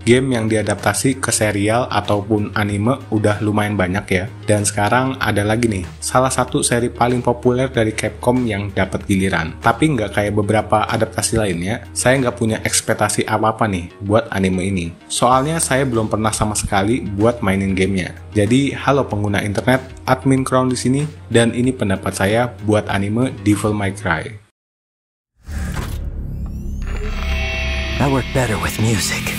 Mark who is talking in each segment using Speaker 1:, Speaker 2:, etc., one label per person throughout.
Speaker 1: game yang diadaptasi ke serial ataupun anime udah lumayan banyak ya. Dan sekarang ada lagi nih, salah satu seri paling populer dari Capcom yang dapat giliran. Tapi nggak kayak beberapa adaptasi lainnya, saya nggak punya ekspektasi apa-apa nih buat anime ini. Soalnya saya belum pernah sama sekali buat mainin gamenya. Jadi, halo pengguna internet, admin Crown di sini, dan ini pendapat saya buat anime Devil May Cry.
Speaker 2: I work better with music.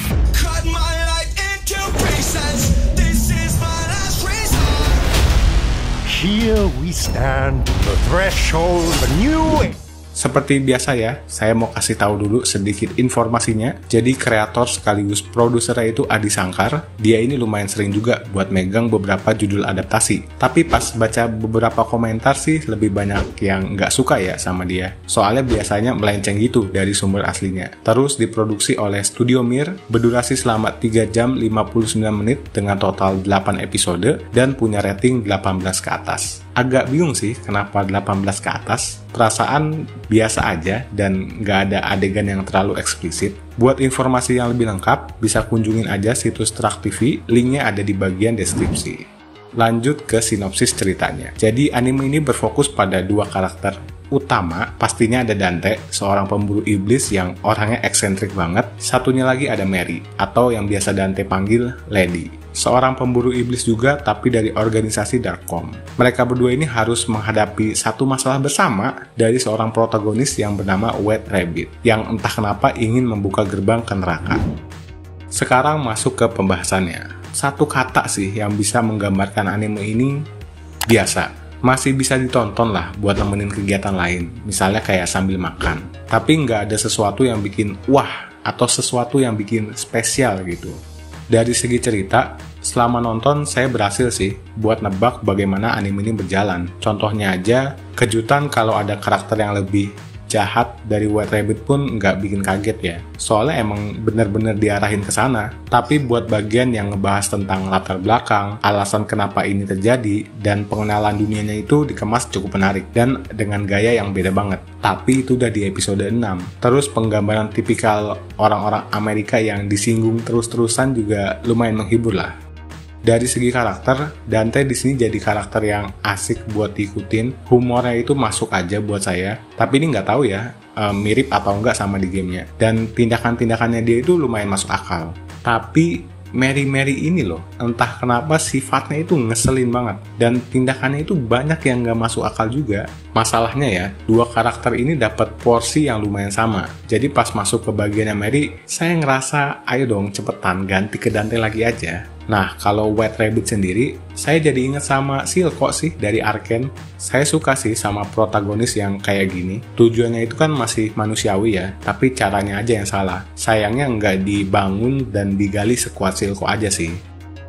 Speaker 2: Here we stand, the threshold of a new age.
Speaker 1: Seperti biasa ya, saya mau kasih tahu dulu sedikit informasinya. Jadi kreator sekaligus produsernya itu Adi Sangkar. Dia ini lumayan sering juga buat megang beberapa judul adaptasi. Tapi pas baca beberapa komentar sih lebih banyak yang nggak suka ya sama dia. Soalnya biasanya melenceng gitu dari sumber aslinya. Terus diproduksi oleh Studio Mir, berdurasi selama 3 jam 59 menit dengan total 8 episode dan punya rating 18 ke atas. Agak bingung sih kenapa 18 ke atas, perasaan biasa aja dan nggak ada adegan yang terlalu eksplisit. Buat informasi yang lebih lengkap, bisa kunjungin aja situs Track TV, linknya ada di bagian deskripsi. Lanjut ke sinopsis ceritanya. Jadi anime ini berfokus pada dua karakter utama, pastinya ada Dante, seorang pemburu iblis yang orangnya eksentrik banget. Satunya lagi ada Mary, atau yang biasa Dante panggil Lady, seorang pemburu iblis juga tapi dari organisasi Darkom. Mereka berdua ini harus menghadapi satu masalah bersama dari seorang protagonis yang bernama White Rabbit, yang entah kenapa ingin membuka gerbang ke neraka. Sekarang masuk ke pembahasannya. Satu kata sih yang bisa menggambarkan anime ini, biasa. Masih bisa ditonton lah buat nemenin kegiatan lain, misalnya kayak sambil makan. Tapi nggak ada sesuatu yang bikin wah atau sesuatu yang bikin spesial gitu. Dari segi cerita, selama nonton saya berhasil sih buat nebak bagaimana anime ini berjalan. Contohnya aja, kejutan kalau ada karakter yang lebih jahat dari White Rabbit pun nggak bikin kaget ya. Soalnya emang bener-bener diarahin ke sana. Tapi buat bagian yang ngebahas tentang latar belakang, alasan kenapa ini terjadi, dan pengenalan dunianya itu dikemas cukup menarik dan dengan gaya yang beda banget. Tapi itu udah di episode 6. Terus penggambaran tipikal orang-orang Amerika yang disinggung terus-terusan juga lumayan menghibur lah. Dari segi karakter, Dante di sini jadi karakter yang asik buat diikutin. Humornya itu masuk aja buat saya. Tapi ini nggak tahu ya, mirip atau enggak sama di gamenya. Dan tindakan-tindakannya dia itu lumayan masuk akal. Tapi Mary ini loh, entah kenapa sifatnya itu ngeselin banget. Dan tindakannya itu banyak yang nggak masuk akal juga. Masalahnya ya, dua karakter ini dapat porsi yang lumayan sama. Jadi pas masuk ke bagiannya Mary, saya ngerasa, ayo dong cepetan ganti ke Dante lagi aja. Nah, kalau White Rabbit sendiri, saya jadi inget sama Silco sih dari Arcane. Saya suka sih sama protagonis yang kayak gini. Tujuannya itu kan masih manusiawi ya, tapi caranya aja yang salah. Sayangnya nggak dibangun dan digali sekuat Silco aja sih.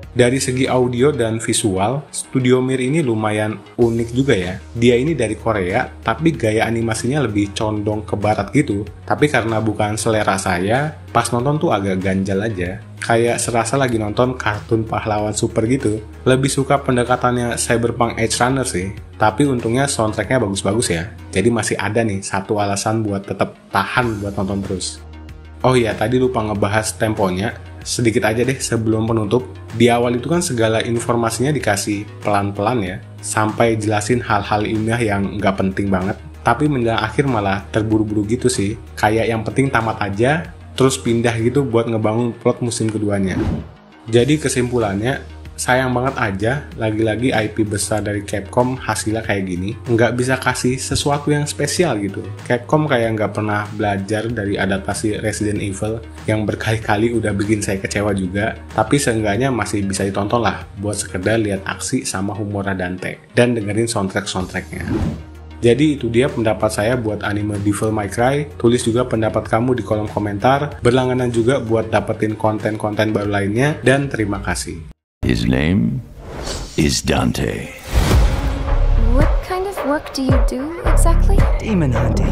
Speaker 1: Dari segi audio dan visual, Studio Mir ini lumayan unik juga ya. Dia ini dari Korea, tapi gaya animasinya lebih condong ke barat gitu. Tapi karena bukan selera saya, pas nonton tuh agak ganjal aja. Kayak serasa lagi nonton kartun pahlawan super gitu. Lebih suka pendekatannya Cyberpunk Edge Runner sih. Tapi untungnya soundtracknya bagus-bagus ya. Jadi masih ada nih satu alasan buat tetap tahan buat nonton terus. Oh iya, tadi lupa ngebahas temponya. Sedikit aja deh sebelum penutup. Di awal itu kan segala informasinya dikasih pelan-pelan ya. Sampai jelasin hal-hal ilmiah yang nggak penting banget. Tapi menjelang akhir malah terburu-buru gitu sih. Kayak yang penting tamat aja, terus pindah gitu buat ngebangun plot musim keduanya. Jadi kesimpulannya, sayang banget aja, lagi-lagi IP besar dari Capcom hasilnya kayak gini. Nggak bisa kasih sesuatu yang spesial gitu. Capcom kayak nggak pernah belajar dari adaptasi Resident Evil yang berkali-kali udah bikin saya kecewa juga. Tapi seenggaknya masih bisa ditonton lah buat sekedar lihat aksi sama humornya Dante dan dengerin soundtrack-soundtracknya. Jadi itu dia pendapat saya buat anime Devil May Cry. Tulis juga pendapat kamu di kolom komentar. Berlangganan juga buat dapetin konten-konten baru lainnya. Dan terima kasih.
Speaker 3: His name is Dante.
Speaker 4: What kind of work do you do exactly?
Speaker 2: Demon hunting.